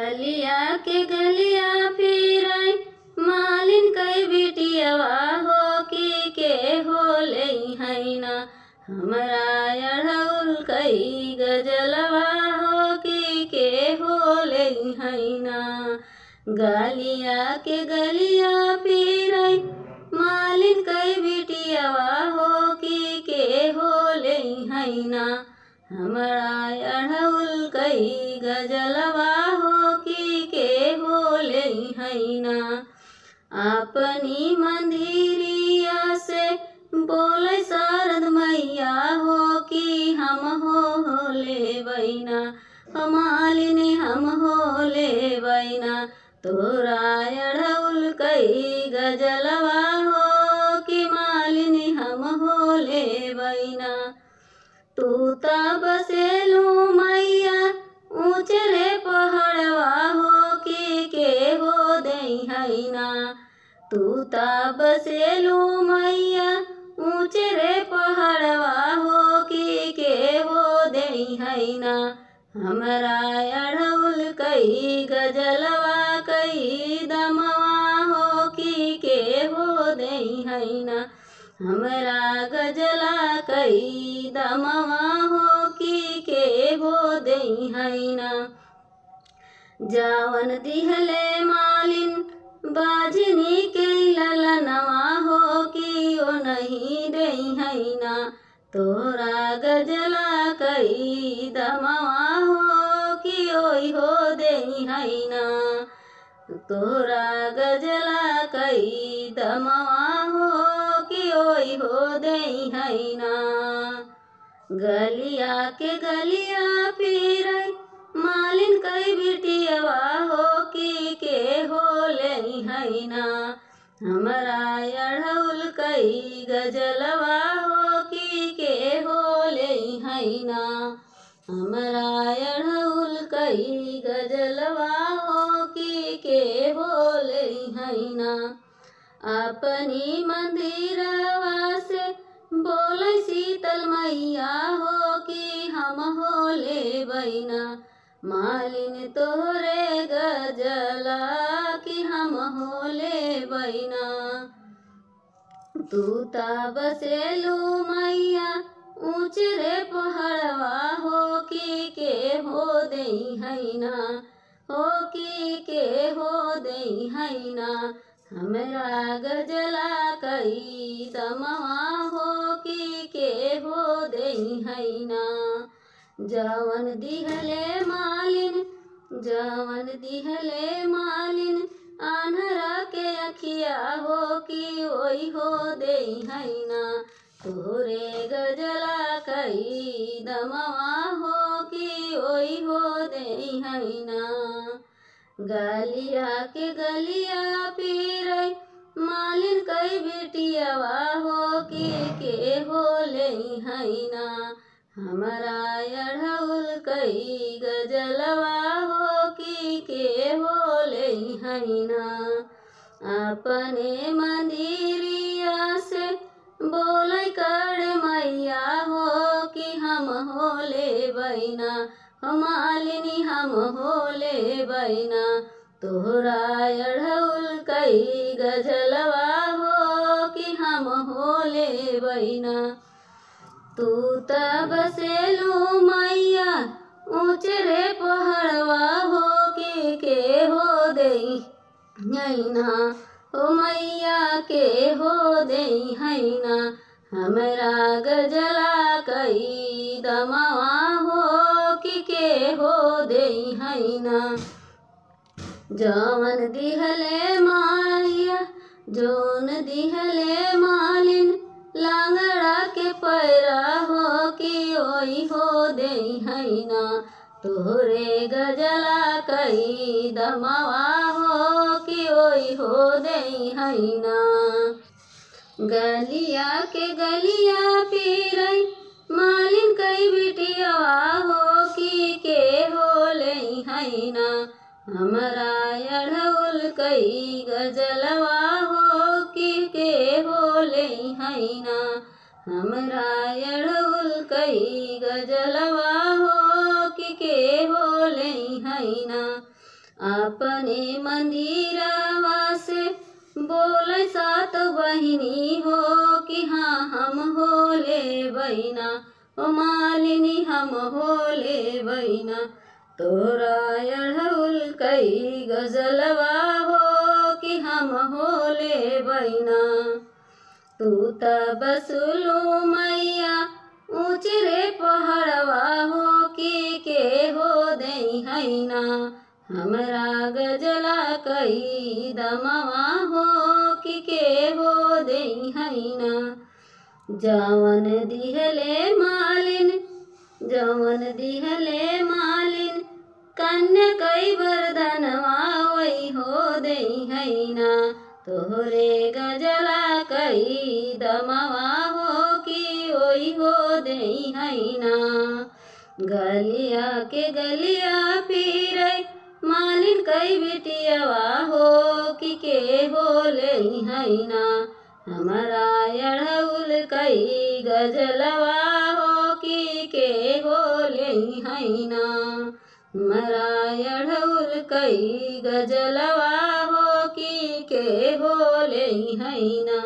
गलिया के गलिया फिराई मालिन कई बिटियावा हो के हो ले हैना हमरा अढ़ौल कई गजलवा हो के हो ले हैना। गलिया के गलिया फिराई मालिन कई बिटियावा हो के हो ले हैना हमरा अढ़ौल कई गजलवा हो के हो ले हैना। अपनी मंदिरिया से बोले शारद मैया हो कि हम हो ले बैना मालिनी हम हो ले बैना तोरा अढ़ौल कई गजलवा हो कि मालिनी हम हो ले बैना। तू तब बसेलू मैया ऊँचे रे पहाड़वा हो के हो दे हैना। तू तब बसेलू मैया ऊँचे रे पहाड़वा हो के हो दे हैना हमरा अढ़ौल कई गजलवा कई दमवा हो के हो दे हैना हमरा गजला कई दमवा हो के हो दे हैना। जावन दिहले मालिन बाजनी के ललनवा हो कि ओ नहीं दे हैना तोरा गजला कई दमवा हो कि ओई हो दे हैना तोरा गजला कई दमवा हो कि ओई हो दे हैना। गलिया के गलिया फिराई मालिन कई बिटियावा हो के हो ले हैना हमरा अढ़ौल कई गजलवा हो के हो ले हैना हमरा अढ़ौल कई गजलवा हो के हो ले हैना। अपनी मंदिरवा से बोले शीतल मैया हो कि हम हो ले बैना मालिन तोरे गजला कि हम हो ले बैना। तू ता बसेलू मैया ऊँचे रे पहाड़वा हो के हो दे हैना हो के हो दे हैना हमरा गजला कई दमवा हो के हो दे हैना। जवन दिहले मालिन आन्हरा के अखिया हो कि ओई हो दे हैना तोरे गजला कई दमवा हो कि ओई हो दे हैना। गलिया के गलिया फिराई मालिन कई बिटियावा हो के हो ले हैना हमरा अढ़ौल कई गजलवा हो के हो ले हैना। अपने मंदिरिया से बोले कर मैया हो कि हम हो ले बैना मालिनी हम हो ले बैना तोहरा अढ़ौल कई गजलवा हो कि हम हो ले बैना। तू तब बसेलू मैया ऊँचे रे पहाड़वा हो के हो दे हैना ओ मैया के हो दे हैना हमरा गजला कई दमवा हो के हो दे हैना। जवन दिहले मालिन लांगड़ा के पैरा हो कि ओई हो दे हैना तोहरे गजला कई दमवा हो कि ओई हो दे हैना। गलिया के गलिया फिराई मालिन कई बिटियावा हो कि के हो ले हैना हमरा अढ़ौल कई गजलवा हो कि के हो ले हैना हमरा अढ़ौल कई गजलवा हो कि के हो ले हैना। अपने मंदिरवा से बोले सात बहिनी हो कि हाँ हम होले बहिना, ओ मालिनी हम होले बहिना। तोरा अढ़उल कई गजलवा हो कि हम होले बहिना। तू त बसुलो मैया ऊँच रे पहाड़वा हो कि के हो दई हैना। हमरा गजला कई दमवा हो कि के हो दई हैना। जवन दिहले मालिन, जवन दिहले मालिन, कन्या कई वरदनवा वही हो दई हैना। तोहरे गजला कई दमवा हो कि ओई हो दई हैना। गलिया के गलिया पीरे मालिन कई बिटियावा हो कि के हो लई हैना। हमारा अढ़उल कई गजलवा हो कि के हो लई हैना। हमारा अढ़उल कई गजलवा हो कि के हो लई हैना।